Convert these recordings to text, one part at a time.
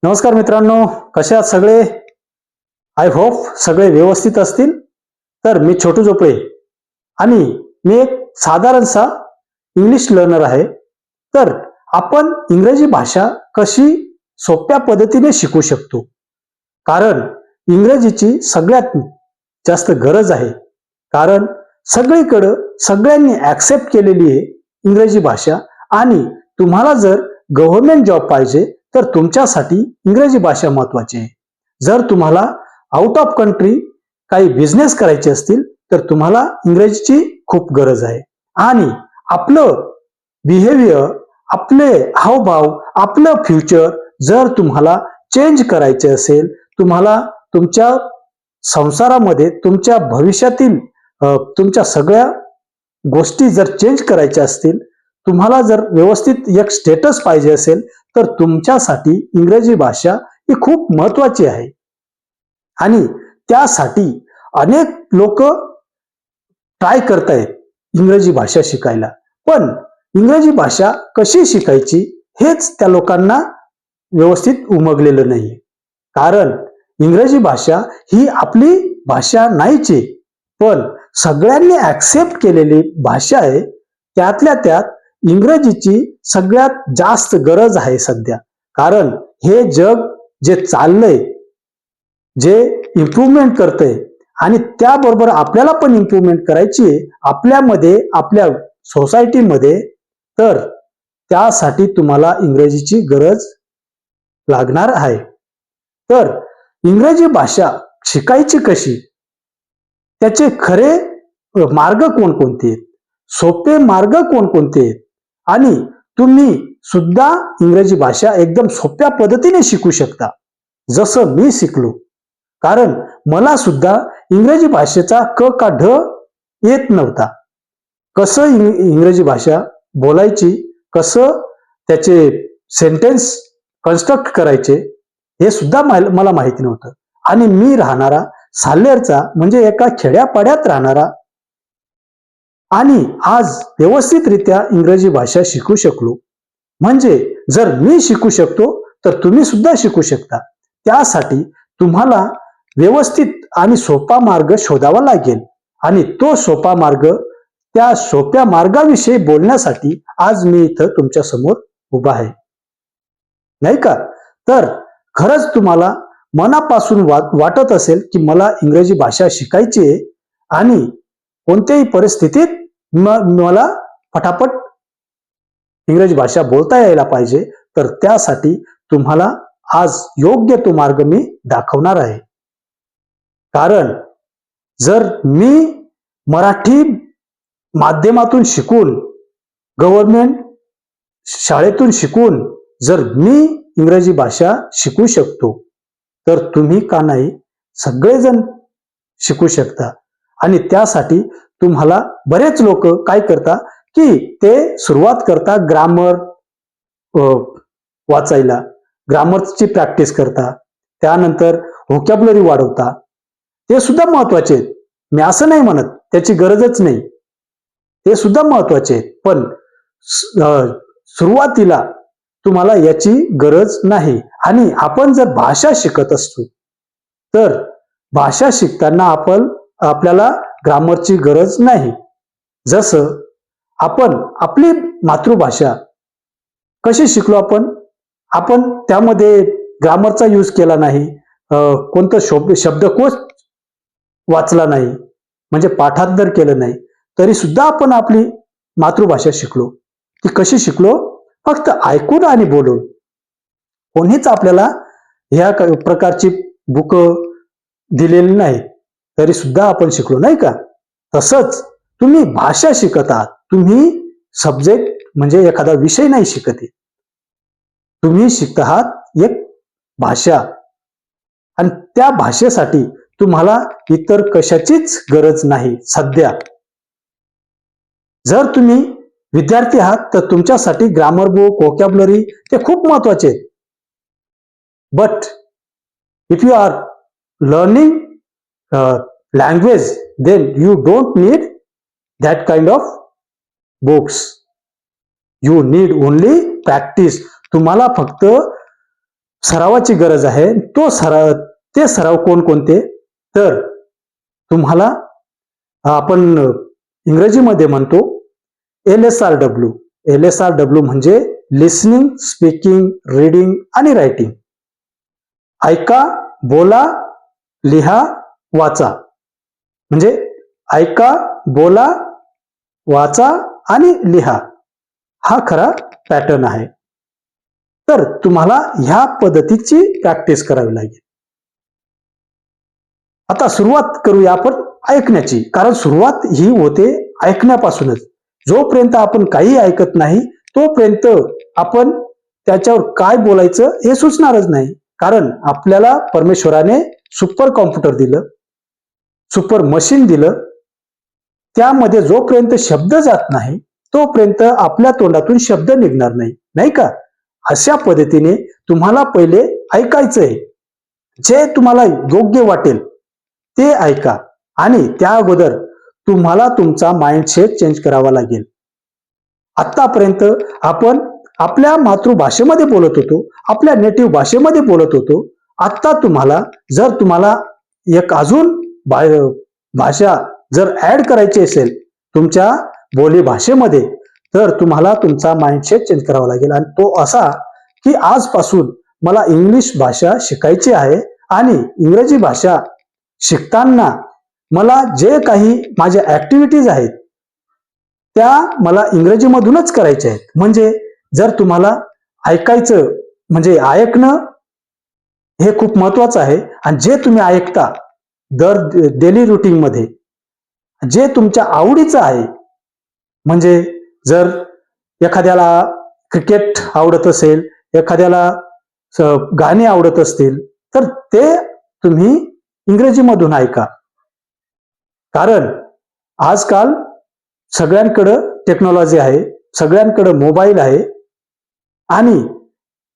नमस्कार मित्रांनो, कसे आहात सगळे? आय होप सगळे व्यवस्थित असतील. तर मी छोटू झोपळे आणि मी एक साधारणसा इंग्लिश लर्नर आहे. तर आपण इंग्रजी भाषा कशी सोप्या पद्धतीने शिकू शकतो? कारण इंग्रजीची सगळ्यात जास्त गरज आहे. कारण सगळीकडं सगळ्यांनी ॲक्सेप्ट केलेली आहे इंग्रजी भाषा. आणि तुम्हाला जर गव्हर्नमेंट जॉब पाहिजे तर तुमच्यासाठी इंग्रजी भाषा महत्वाची आहे. जर तुम्हाला आउट ऑफ कंट्री काही बिझनेस करायचे असतील तर तुम्हाला इंग्रजीची खूप गरज आहे. आणि आपलं बिहेवियर, आपले हावभाव, आपलं फ्युचर जर तुम्हाला चेंज करायचे असेल, तुम्हाला तुमच्या संसारामध्ये तुमच्या भविष्यातील तुमच्या सगळ्या गोष्टी जर चेंज करायच्या असतील, तुम्हाला जर व्यवस्थित एक स्टेटस पाहिजे असेल तर तुमच्यासाठी इंग्रजी भाषा ही खूप महत्वाची आहे. आणि त्यासाठी अनेक लोक ट्राय करतायत इंग्रजी भाषा शिकायला. पण इंग्रजी भाषा कशी शिकायची हेच त्या लोकांना व्यवस्थित उमगलेलं नाही. कारण इंग्रजी भाषा ही आपली भाषा नाहीच आहे, पण सगळ्यांनी ॲक्सेप्ट केलेली भाषा आहे. त्यातल्या त्यात इंग्रजीची सगळ्यात जास्त गरज आहे सध्या. कारण हे जग जे चाललंय, जे इम्प्रूव्हमेंट करतंय आणि त्याबरोबर आपल्याला पण इम्प्रूव्हमेंट करायची आहे आपल्यामध्ये, आपल्या सोसायटीमध्ये. तर त्यासाठी तुम्हाला इंग्रजीची गरज लागणार आहे. तर इंग्रजी भाषा शिकायची कशी, त्याचे खरे मार्ग कोणकोणते आहेत, सोपे मार्ग कोणकोणते आहेत, आणि तुम्ही सुद्धा इंग्रजी भाषा एकदम सोप्या पद्धतीने शिकू शकता जसं मी शिकलो. कारण मला सुद्धा इंग्रजी भाषेचा क का ढ येत नव्हता. कसं इंग्रजी भाषा बोलायची, कसं त्याचे सेंटेन्स कन्स्ट्रक्ट करायचे हे सुद्धा मला माहिती नव्हतं. आणि मी राहणारा साल्हेरचा, म्हणजे एका खेड्यापाड्यात राहणारा, आणि आज व्यवस्थितरित्या इंग्रजी भाषा शिकू शकलो. म्हणजे जर मी शिकू शकतो तर तुम्ही सुद्धा शिकू शकता. त्यासाठी तुम्हाला व्यवस्थित आणि सोपा मार्ग शोधावा लागेल. आणि तो सोपा मार्ग, त्या सोप्या मार्गाविषयी बोलण्यासाठी आज मी इथं तुमच्या समोर उभा आहे, नाही का? तर खरंच तुम्हाला मनापासून वाटत असेल की मला इंग्रजी भाषा शिकायची आहे आणि कोणत्याही परिस्थितीत मला फटाफट इंग्रजी भाषा बोलता यायला पाहिजे, तर त्यासाठी तुम्हाला आज योग्य तो मार्ग मी दाखवणार आहे. कारण जर मी मराठी माध्यमातून शिकून, गव्हर्नमेंट शाळेतून शिकून जर मी इंग्रजी भाषा शिकू शकतो, तर तुम्ही का नाही सगळेजण शिकू शकता. आणि त्यासाठी तुम्हाला बरेच लोक काय करतात की ते सुरुवात करतात ग्रामर वाचायला, ग्रामरची प्रॅक्टिस करता, त्यानंतर व्होकॅब्युलरी वाढवता. ते सुद्धा महत्वाचे आहेत, मी असं नाही म्हणत त्याची गरजच नाही, ते सुद्धा महत्वाचे आहेत. पण सुरुवातीला तुम्हाला याची गरज नाही. आणि आपण जर भाषा शिकत असतो तर भाषा शिकताना आपल्याला ग्रामरची गरज नाही. जसं आपण आपली मातृभाषा कशी शिकलो, आपण त्यामध्ये ग्रामरचा यूज केला नाही, कोणतं शब्दकोश वाचला नाही, म्हणजे पाठांतर केलं नाही, तरी सुद्धा आपण आपली मातृभाषा शिकलो. ती कशी शिकलो? फक्त ऐकून आणि बोलून. कोणीच आपल्याला ह्या प्रकारची बुक दिलेली नाही, तरी सुद्धा आपण शिकलो, नाही का? तसंच तुम्ही भाषा शिकत आहात, तुम्ही सब्जेक्ट म्हणजे एखादा विषय नाही शिकत आहे, तुम्ही शिकत आहात एक भाषा. आणि त्या भाषेसाठी तुम्हाला इतर कशाचीच गरज नाही सध्या. जर तुम्ही विद्यार्थी आहात तर तुमच्यासाठी ग्रामर बुक, व्होकॅब्युलरी ते खूप महत्वाचे आहेत. But if you are learning language, then you don't need that kind of books. You need only practice. तुम्हाला फक्त सरावाची गरज आहे. ते सराव कोणकोणते? तर तुम्हाला आपण इंग्रजीमध्ये म्हणतो LSRW. LSRW म्हणजे लिसनिंग, स्पीकिंग, रीडिंग आणि रायटिंग. ऐका, बोला, लिहा, वाचा. म्हणजे ऐका, बोला, वाचा आणि लिहा हा खरा पॅटर्न आहे. तर तुम्हाला ह्या पद्धतीची प्रॅक्टिस करावी लागेल. आता सुरुवात करूया आपण ऐकण्याची, कारण सुरुवात ही होते ऐकण्यापासूनच. जोपर्यंत आपण काही ऐकत नाही तोपर्यंत आपण त्याच्यावर काय बोलायचं हे सुचणारच नाही. कारण आपल्याला परमेश्वराने सुपर कॉम्प्युटर दिलं, सुपर मशीन दिलं. त्यामध्ये जोपर्यंत शब्द जात नाही तोपर्यंत आपल्या तोंडातून शब्द निघणार नाही, नाही का? अशा पद्धतीने तुम्हाला पहिले ऐकायचंय. जे तुम्हाला योग्य वाटेल ते ऐका आणि त्या अगोदर तुम्हाला तुमचा माइंडसेट चेंज करावा लागेल. आतापर्यंत आपण आपल्या मातृभाषेमध्ये बोलत होतो, आपल्या नेटिव्ह भाषेमध्ये बोलत होतो. आता जर तुम्हाला एक अजून भाषा जर ऍड करायची असेल तुमच्या बोली भाषेमध्ये, तर तुम्हाला तुमचा माइंडसेट चेंज करावा लागेल. आणि तो असा की आजपासून मला इंग्लिश भाषा शिकायची आहे आणि इंग्रजी भाषा शिकताना मला जे काही माझ्या ऍक्टिव्हिटीज आहेत त्या मला इंग्रजीमधूनच करायच्या आहेत. म्हणजे जर तुम्हाला ऐकायचं म्हणजे ऐकणं हे खूप महत्वाचं आहे. आणि जे तुम्ही ऐकता दर डेली रुटीन मध्ये, जे तुमच्या आवडीचं आहे, म्हणजे जर एखाद्याला क्रिकेट आवडत असेल, एखाद्याला गाणी आवडत असतील, तर ते तुम्ही इंग्रजीमधून ऐका. कारण आजकाल सगळ्यांकडं टेक्नॉलॉजी आहे, सगळ्यांकडं मोबाईल आहे आणि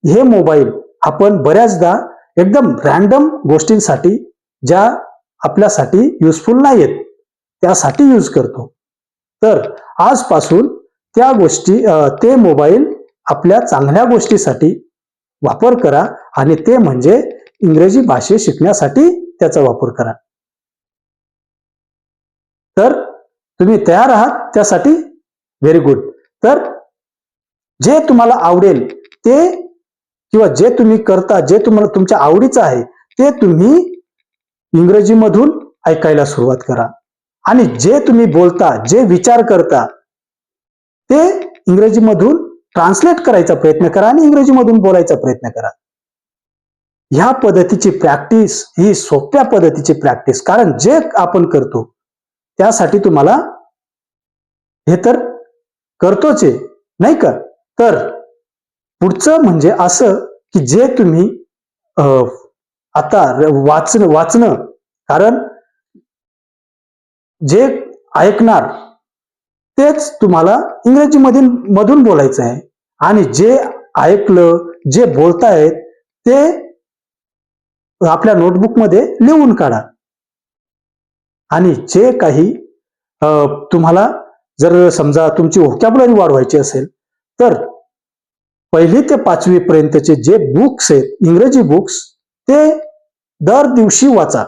हे मोबाईल आपण बऱ्याचदा एकदम रॅन्डम गोष्टींसाठी, ज्या आपल्यासाठी युजफुल नाहीयेत, त्यासाठी यूज करतो. तर आजपासून त्या ते मोबाईल आपल्या चांगल्या गोष्टीसाठी वापर करा आणि ते म्हणजे इंग्रजी भाषा शिकण्यासाठी त्याचा वापर करा. तर तुम्ही तयार आहात त्यासाठी? Very good. तर जे तुम्हाला आवडेल ते किंवा जे तुम्ही करता, जे तुम्हाला तुमच्या आवडीचं आहे ते तुम्ही इंग्रजीमधून ऐकायला सुरुवात करा. आणि जे तुम्ही बोलता, जे विचार करता ते इंग्रजीमधून ट्रान्सलेट करायचा प्रयत्न करा आणि इंग्रजीमधून बोलायचा प्रयत्न करा. ह्या पद्धतीची प्रॅक्टिस ही सोप्या पद्धतीची प्रॅक्टिस, कारण जे आपण करतो त्यासाठी तुम्हाला हे तर करतोच आहे, नाही का? तर पुढचं म्हणजे असं की जे तुम्ही आता वाचणं, कारण जे ऐकणार तेच तुम्हाला मधून बोलायचं आहे. आणि जे ऐकलं, जे बोलतायत ते आपल्या नोटबुकमध्ये लिहून काढा. आणि जे काही तुम्हाला जर समजा तुमची व्होकॅब्युलरी वाढवायची असेल तर 1ली ते 5वी पर्यंतचे जे बुक्स आहेत, इंग्रजी बुक्स, ते दर दिवशी वाचा.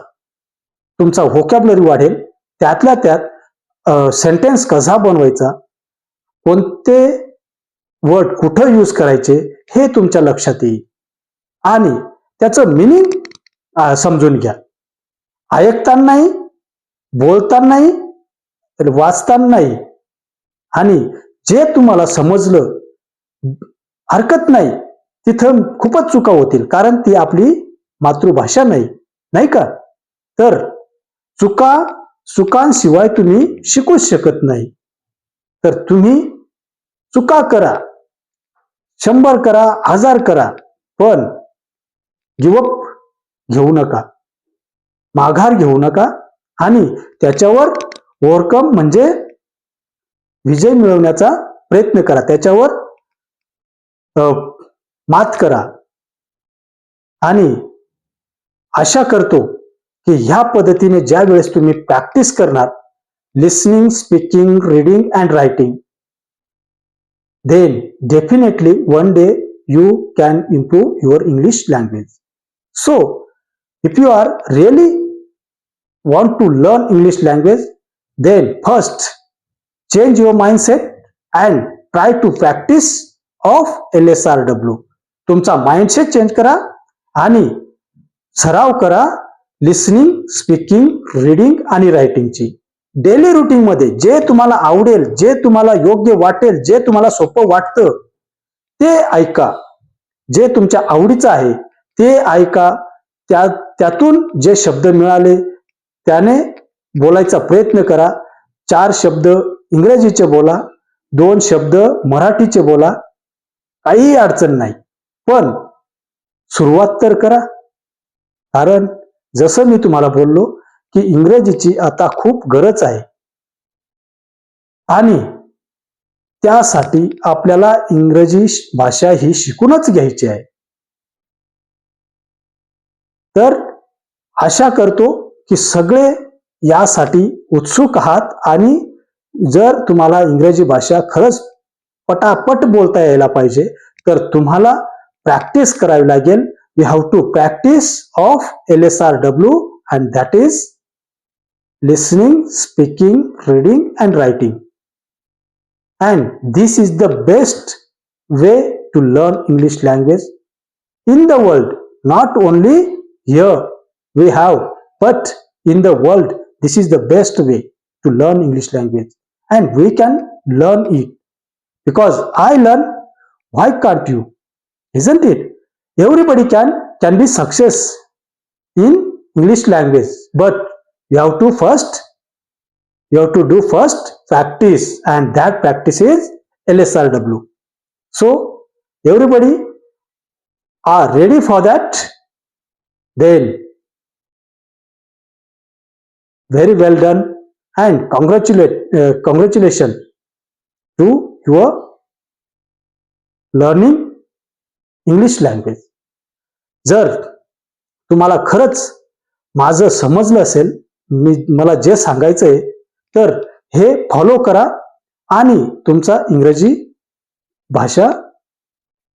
तुमचा व्होकॅब्युलरी वाढेल. त्यातल्या त्यात सेंटेन्स कसा बनवायचा, कोणते वर्ड कुठं यूज करायचे हे तुमच्या लक्षात येईल आणि त्याचं मिनिंग समजून घ्या. ऐकतानाही, बोलतानाही, वाचतानाही. आणि जे तुम्हाला समजलं हरकत नाही, तिथं खूपच चुका होतील, कारण ती आपली मातृभाषा नाही, नाही का? तर चुकांशिवाय तुम्ही शिकूच शकत नाही. तर तुम्ही चुका करा, 100 करा, 1000 करा, पण गिवअप घेऊ नका, माघार घेऊ नका आणि त्याच्यावर ओव्हरकम म्हणजे विजय मिळवण्याचा प्रयत्न करा, त्याच्यावर मात करा. आणि आशा करतो की ह्या पद्धतीने ज्या वेळेस तुम्ही प्रॅक्टिस करणार listening, speaking, reading and writing, then definitely one day you can improve your English language. So, if you are really want to learn English language, then first change your mindset and try to practice of LSRW. तुमचा mindset change करा आणि सराव करा listening, speaking, reading आणि रायटिंगची. Daily routine मध्ये जे तुम्हाला आवडेल, जे तुम्हाला योग्य वाटेल, जे तुम्हाला सोपं वाटतं ते ऐका. जे तुमच्या आवडीचं आहे ते ऐका. त्यातून जे शब्द मिळाले त्याने बोलायचा प्रयत्न करा. 4 शब्द इंग्रजीचे बोला, 2 शब्द मराठीचे बोला, काही अडचण नाही. पण सुरुवात तर करा. कारण जसं मी तुम्हाला बोललो की इंग्रजीची आता खूप गरज आहे आणि त्यासाठी आपल्याला इंग्रजी भाषा ही शिकूनच घ्यायची आहे. तर आशा करतो की सगळे यासाठी उत्सुक आहात आणि जर तुम्हाला इंग्रजी भाषा खरंच पटापट बोलता यायला पाहिजे तर तुम्हाला प्रॅक्टिस करावी लागेल. You have to practice of LSRW, and that is listening, speaking, reading and writing. And this is the best way to learn English language in the world. Not only here we have, but in the world this is the best way to learn English language. And we can learn it. Because I learn, why can't you? Isn't it? Everybody can be success in English language, but you have to do first practice, and that practice is LSRW. So everybody are ready for that? Then very well done and congratulations to your learning English language. जर तुम्हाला खरंच माझं समजलं असेल, मला जे सांगायचंय तर हे फॉलो करा आणि तुमचा इंग्रजी भाषा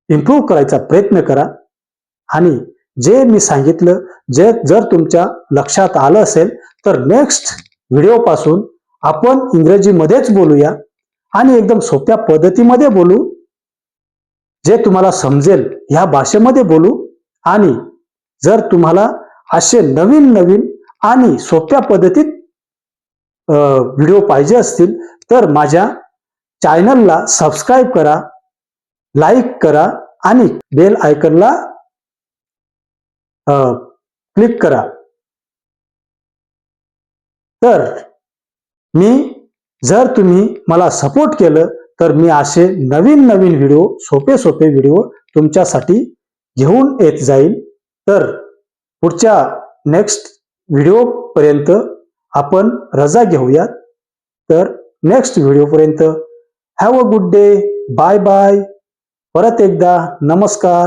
इम्प्रूव्ह करायचा प्रयत्न करा. आणि जे मी सांगितलं जर तुमच्या लक्षात आलं असेल तर नेक्स्ट व्हिडिओ पासून आपण इंग्रजीमध्येच बोलूया आणि एकदम सोप्या पद्धतीमध्ये बोलू. जे तुम्हाला समजेल ह्या भाषेमध्ये बोलू. आणि जर तुम्हाला असे नवीन आणि सोप्या पद्धतीत व्हिडिओ पाहिजे असतील तर माझ्या चॅनलला सबस्क्राईब करा, लाईक करा आणि बेल आयकॉनला क्लिक करा. तर जर तुम्ही मला सपोर्ट केलं तर मी असे नवीन व्हिडिओ, सोपे व्हिडिओ तुमच्यासाठी घेऊन येत जाईल. तर पुढच्या नेक्स्ट व्हिडिओ पर्यंत आपण रजा घेऊयात. तर नेक्स्ट व्हिडिओ पर्यंत have a good day. Bye bye. परत एकदा नमस्कार.